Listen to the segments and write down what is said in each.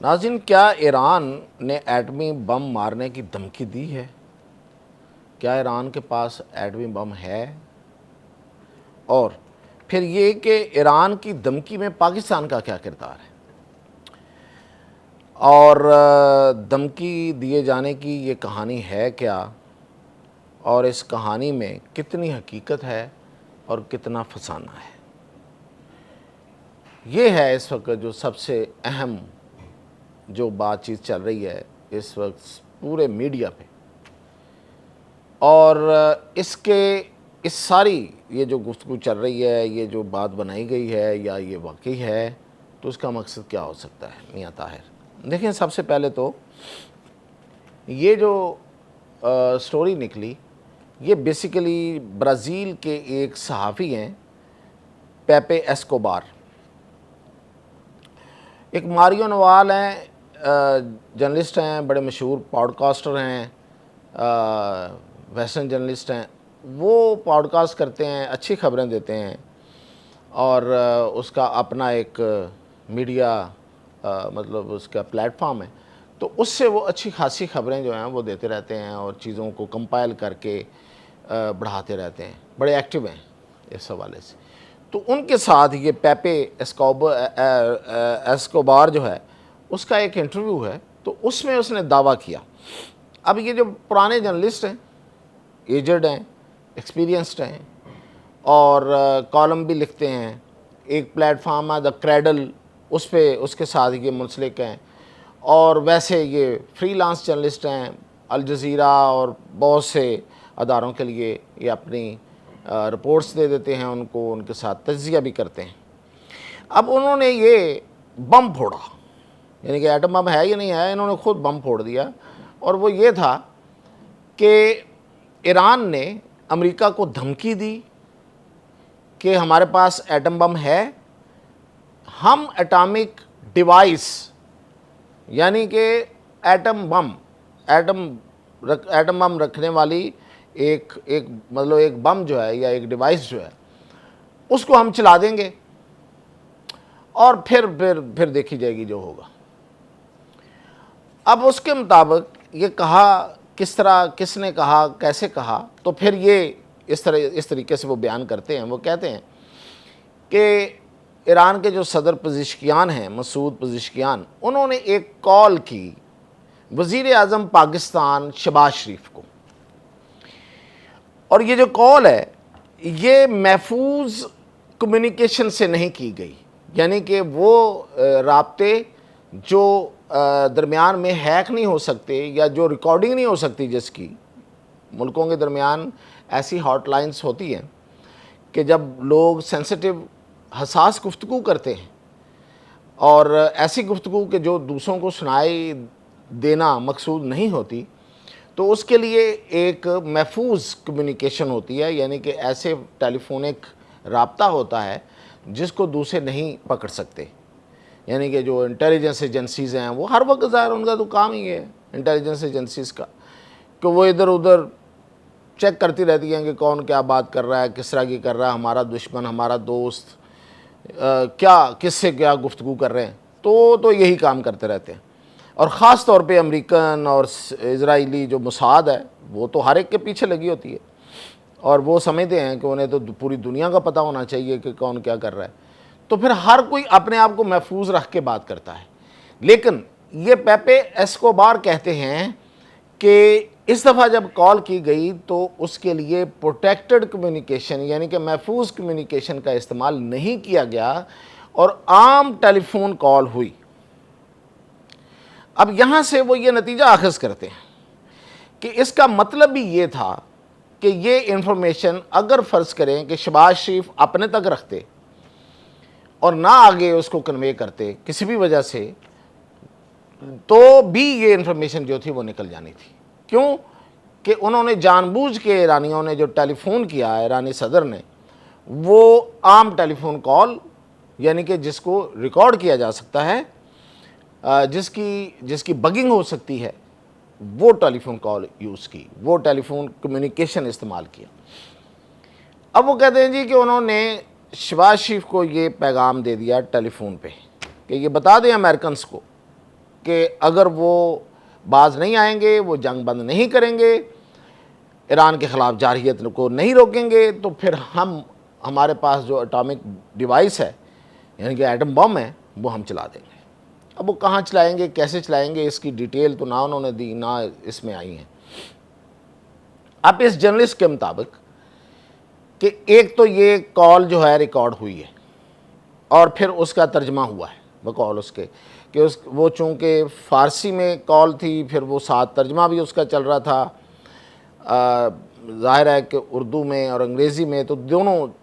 नाज़रीन, क्या ईरान ने एटमी बम मारने की धमकी दी है? क्या ईरान के पास एटमी बम है? और फिर ये कि ईरान की धमकी में पाकिस्तान का क्या किरदार है? और धमकी दिए जाने की ये कहानी है क्या? और इस कहानी में कितनी हकीकत है और कितना फसाना है? ये है इस वक्त जो सबसे अहम जो बातचीत चल रही है इस वक्त पूरे मीडिया पे। और इस सारी ये जो गुफ्तगू चल रही है, ये जो बात बनाई गई है या ये वाकई है, तो उसका मकसद क्या हो सकता है मियां ताहिर? देखें, सबसे पहले तो ये जो स्टोरी निकली, ये बेसिकली ब्राज़ील के एक सहाफ़ी हैं, पेपे एस्कोबार। एक मारियो नवाल हैं, जर्नलिस्ट हैं, बड़े मशहूर पॉडकास्टर हैं, वेस्टर्न जर्नलिस्ट हैं। वो पॉडकास्ट करते हैं, अच्छी खबरें देते हैं और उसका अपना एक मीडिया मतलब उसका प्लेटफॉर्म है। तो उससे वो अच्छी खासी खबरें जो हैं वो देते रहते हैं और चीज़ों को कंपाइल करके बढ़ाते रहते हैं, बड़े एक्टिव हैं इस हवाले से। तो उनके साथ ये पेपे एस्कोबार जो है उसका एक इंटरव्यू है, तो उसमें उसने दावा किया। अब ये जो पुराने जर्नलिस्ट हैं, एजड हैं, एक्सपीरियंस्ड हैं और कॉलम भी लिखते हैं, एक प्लेटफार्म है द क्रेडल, उस पे उसके साथ ये मुंसलिक हैं। और वैसे ये फ्रीलांस जर्नलिस्ट हैं, अल जज़ीरा और बहुत से अदारों के लिए ये अपनी रिपोर्ट्स दे देते हैं उनको, उनके साथ तज्ज़िया भी करते हैं। अब उन्होंने ये बम फोड़ा, यानी कि एटम बम है या नहीं है, इन्होंने खुद बम फोड़ दिया। और वो ये था कि ईरान ने अमेरिका को धमकी दी कि हमारे पास एटम बम है, हम एटॉमिक डिवाइस यानी कि एटम बम रखने वाली एक मतलब एक बम जो है या एक डिवाइस जो है उसको हम चला देंगे और फिर देखी जाएगी जो होगा। अब उसके मुताबिक ये कहा, किस तरह, किसने कहा, कैसे कहा, तो फिर ये इस तरीके से वो बयान करते हैं। वो कहते हैं कि ईरान के जो सदर पज़ेश्कियान हैं, मसूद पज़ेश्कियान, उन्होंने एक कॉल की वज़ीर आज़म पाकिस्तान शहबाज शरीफ को। और ये जो कॉल है ये महफूज कम्युनिकेशन से नहीं की गई, यानी कि वो राब्ते जो दरमियान में हैक नहीं हो सकते या जो रिकॉर्डिंग नहीं हो सकती, जिसकी मुल्कों के दरमियान ऐसी हॉटलाइंस होती हैं कि जब लोग सेंसिटिव हसास गुफ्तगू करते हैं और ऐसी गुफ्तगू के जो दूसरों को सुनाई देना मकसूद नहीं होती, तो उसके लिए एक महफूज कम्युनिकेशन होती है, यानी कि ऐसे टेलीफोनिक राब्ता होता है जिसको दूसरे नहीं पकड़ सकते। यानी कि जो इंटेलिजेंस एजेंसीज़ हैं वो हर वक्त ज़ाहिर उनका तो काम ही है इंटेलिजेंस एजेंसीज़ का कि वो इधर उधर चेक करती रहती हैं कि कौन क्या बात कर रहा है, किस तरह की कर रहा है, हमारा दुश्मन, हमारा दोस्त क्या किससे क्या गुफ्तगू कर रहे हैं। तो यही काम करते रहते हैं। और ख़ास तौर पे अमेरिकन और इजराइली जो मुसाद है वो तो हर एक के पीछे लगी होती है और वो समझते हैं कि उन्हें तो पूरी दुनिया का पता होना चाहिए कि कौन क्या कर रहा है। तो फिर हर कोई अपने आप को महफूज रख के बात करता है। लेकिन ये पेपे एस्कोबार कहते हैं कि इस दफ़ा जब कॉल की गई तो उसके लिए प्रोटेक्टेड कम्युनिकेशन यानी कि महफूज कम्युनिकेशन का इस्तेमाल नहीं किया गया और आम टेलीफोन कॉल हुई। अब यहाँ से वो ये नतीजा अखज़ करते हैं कि इसका मतलब भी ये था कि ये इंफॉर्मेशन अगर फ़र्ज़ करें कि शहबाज शरीफ अपने तक रखते और ना आगे उसको कन्वे करते किसी भी वजह से, तो भी ये इंफॉर्मेशन जो थी वो निकल जानी थी। क्यों कि उन्होंने जानबूझ के, ईरानियों ने जो टेलीफोन किया, ईरानी सदर ने, वो आम टेलीफोन कॉल यानी कि जिसको रिकॉर्ड किया जा सकता है, जिसकी बगिंग हो सकती है, वो टेलीफोन कॉल यूज़ की, वो टेलीफोन कम्युनिकेशन इस्तेमाल किया। अब वो कहते हैं जी कि उन्होंने शहबाज शरीफ को ये पैगाम दे दिया टेलीफोन पे कि ये बता दें अमेरिकन्स को कि अगर वो बाज नहीं आएंगे, वो जंग बंद नहीं करेंगे, ईरान के ख़िलाफ़ जारहियत को नहीं रोकेंगे, तो फिर हमारे पास जो एटॉमिक डिवाइस है यानी कि एटम बम है वो हम चला देंगे। अब वो कहाँ चलाएंगे, कैसे चलाएंगे, इसकी डिटेल तो ना उन्होंने दी ना इसमें आई हैं। अब इस जर्नलिस्ट के मुताबिक कि एक तो ये कॉल जो है रिकॉर्ड हुई है और फिर उसका तर्जमा हुआ है बकौल उसके कि वो चूँकि फ़ारसी में कॉल थी, फिर वो साथ तर्जमा भी उसका चल रहा था, ज़ाहिर है कि उर्दू में और अंग्रेज़ी में, तो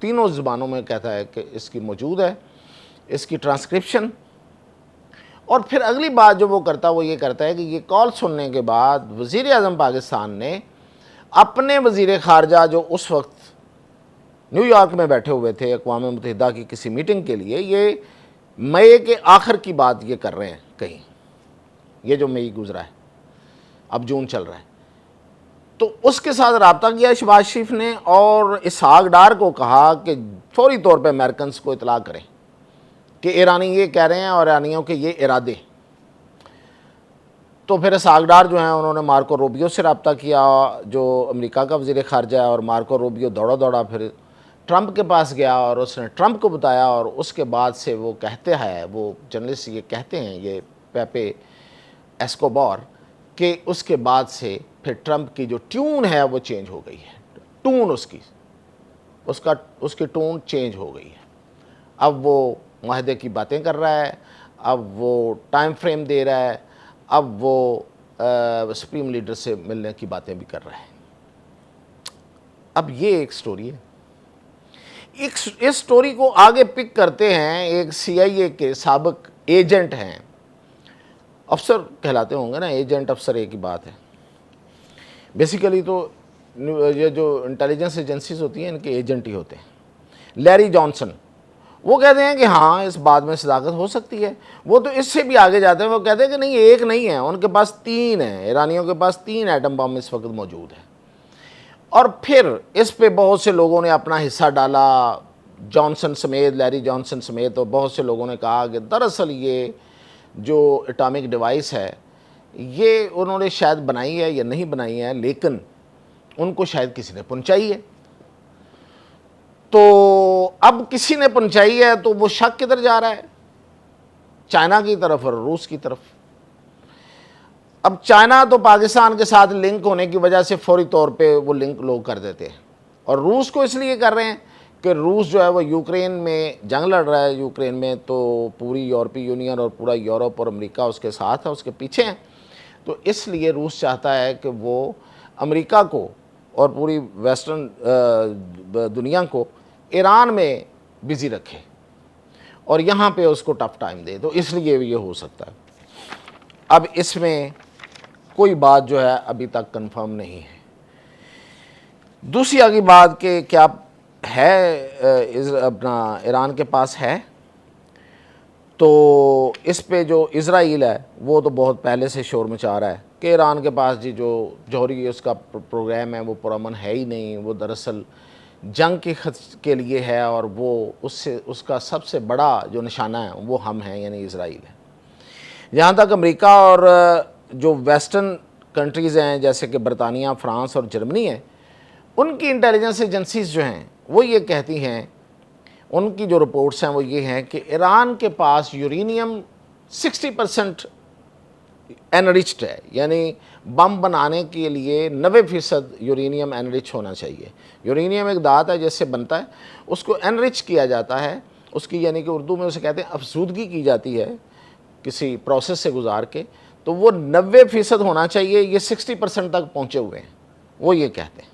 तीनों ज़बानों में कहता है कि इसकी मौजूद है, इसकी ट्रांसक्रिप्शन। और फिर अगली बात जो वो करता है वो ये करता है कि ये कॉल सुनने के बाद वज़ीर आज़म पाकिस्तान ने अपने वज़ीर ख़ारजा जो उस वक्त न्यूयॉर्क में बैठे हुए थे अक़वाम मुत्तहिदा की किसी मीटिंग के लिए, ये मई के आखिर की बात ये कर रहे हैं कहीं, ये जो मई गुजरा है, अब जून चल रहा है, तो उसके साथ रब्ता किया शहबाज शरीफ ने और इसहाक डार को कहा कि फौरी तौर पे अमेरिकन को इतला करें कि ईरानी ये कह रहे हैं और ईरानियों के ये इरादे। तो फिर इसहाक डार जो हैं उन्होंने मार्को रूबियो से रब्ता किया जो अमेरिका का वज़ीर ख़ारजा है, और मार्को रूबियो दौड़ा फिर ट्रंप के पास गया और उसने ट्रंप को बताया, और उसके बाद से वो कहते हैं, वो जर्नलिस्ट ये कहते हैं, ये पेपे एस्कोबार, कि उसके बाद से फिर ट्रंप की जो ट्यून है वो चेंज हो गई है, टून उसकी टून चेंज हो गई है। अब वो माहदे की बातें कर रहा है, अब वो टाइम फ्रेम दे रहा है, अब वो सुप्रीम लीडर से मिलने की बातें भी कर रहा है। अब ये एक स्टोरी है। इस स्टोरी को आगे पिक करते हैं एक CIA के साबिक एजेंट हैं, अफसर कहलाते होंगे ना, एजेंट अफसर एक ही बात है। बेसिकली तो ये जो इंटेलिजेंस एजेंसीज होती हैं इनके एजेंट ही होते हैं। लैरी जॉनसन वो कहते हैं कि हाँ इस बात में सदाकत हो सकती है। वो तो इससे भी आगे जाते हैं, वो कहते हैं कि नहीं एक नहीं है, उनके पास 3 हैं, ईरानियों के पास 3 एटम बम इस वक्त मौजूद है। और फिर इस पे बहुत से लोगों ने अपना हिस्सा डाला, जॉनसन समेत, लैरी जॉनसन समेत, तो बहुत से लोगों ने कहा कि दरअसल ये जो एटॉमिक डिवाइस है ये उन्होंने शायद बनाई है या नहीं बनाई है, लेकिन उनको शायद किसी ने पहुंचाई है। तो अब किसी ने पहुंचाई है तो वो शक किधर जा रहा है, चाइना की तरफ और रूस की तरफ। अब चाइना तो पाकिस्तान के साथ लिंक होने की वजह से फौरी तौर पे वो लिंक लोग कर देते हैं, और रूस को इसलिए कर रहे हैं कि रूस जो है वो यूक्रेन में जंग लड़ रहा है। यूक्रेन में तो पूरी यूरोपीय यूनियन और पूरा यूरोप और अमेरिका उसके साथ है, उसके पीछे हैं। तो इसलिए रूस चाहता है कि वो अमेरिका को और पूरी वेस्टर्न दुनिया को ईरान में बिज़ी रखे और यहाँ पे उसको टफ टाइम दे, तो इसलिए ये हो सकता है। अब इसमें कोई बात जो है अभी तक कंफर्म नहीं है। दूसरी आगे बात कि क्या है अपना ईरान के पास है, तो इस पे जो इज़राइल है वो तो बहुत पहले से शोर मचा रहा है कि ईरान के पास जी जो जौहरी उसका प्रोग्राम है वो पुरअमन है ही नहीं, वो दरअसल जंग के लिए है, और वो उसका सबसे बड़ा जो निशाना है वो हम हैं, यानी इज़राइल है। जहाँ तक अमेरिका और जो वेस्टर्न कंट्रीज़ हैं जैसे कि बरतानिया, फ्रांस और जर्मनी है, उनकी इंटेलिजेंस एजेंसीज जो हैं वो ये कहती हैं, उनकी जो रिपोर्ट्स हैं वो ये हैं कि ईरान के पास यूरेनियम 60% एनरिच्ड है, यानी बम बनाने के लिए 90% यूरेनियम एनरिच होना चाहिए। यूरेनियम एक धात है जिससे बनता है, उसको एनरिच किया जाता है, उसकी यानी कि उर्दू में उसे कहते हैं अफसूदगी की जाती है किसी प्रोसेस से गुजार के, तो वो 90% होना चाहिए। ये 60% तक पहुँचे हुए हैं, वो ये कहते हैं।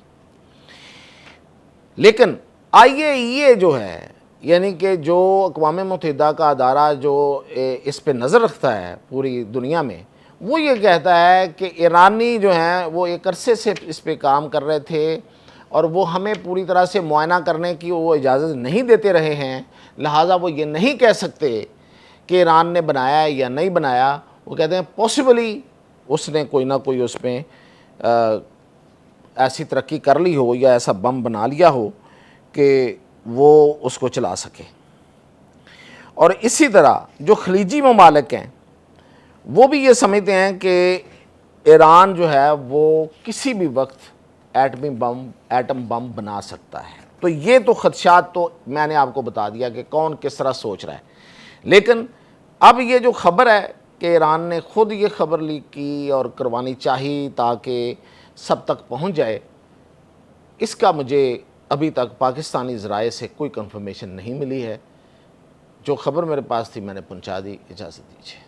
लेकिन IAEA जो है, यानी कि जो अक़वाम मुत्तहिदा का अदारा जो इस पे नज़र रखता है पूरी दुनिया में, वो ये कहता है कि ईरानी जो हैं वो एक अरसे से इस पे काम कर रहे थे और वो हमें पूरी तरह से मुआयना करने की वो इजाज़त नहीं देते रहे हैं, लिहाजा वो ये नहीं कह सकते कि ईरान ने बनाया है या नहीं बनाया। वो कहते हैं पॉसिबली उसने कोई ना कोई उसमें ऐसी तरक्की कर ली हो या ऐसा बम बना लिया हो कि वो उसको चला सके। और इसी तरह जो खलीजी ममालिक हैं वो भी ये समझते हैं कि ईरान जो है वो किसी भी वक्त एटम बम बना सकता है। तो ये तो खदशात तो मैंने आपको बता दिया कि कौन किस तरह सोच रहा है। लेकिन अब ये जो खबर है कि ईरान ने खुद ये खबर लीक की और करवानी चाहिए ताकि सब तक पहुंच जाए, इसका मुझे अभी तक पाकिस्तानी ज़राए से कोई कंफर्मेशन नहीं मिली है। जो खबर मेरे पास थी मैंने पहुंचा दी। इजाज़त दीजिए।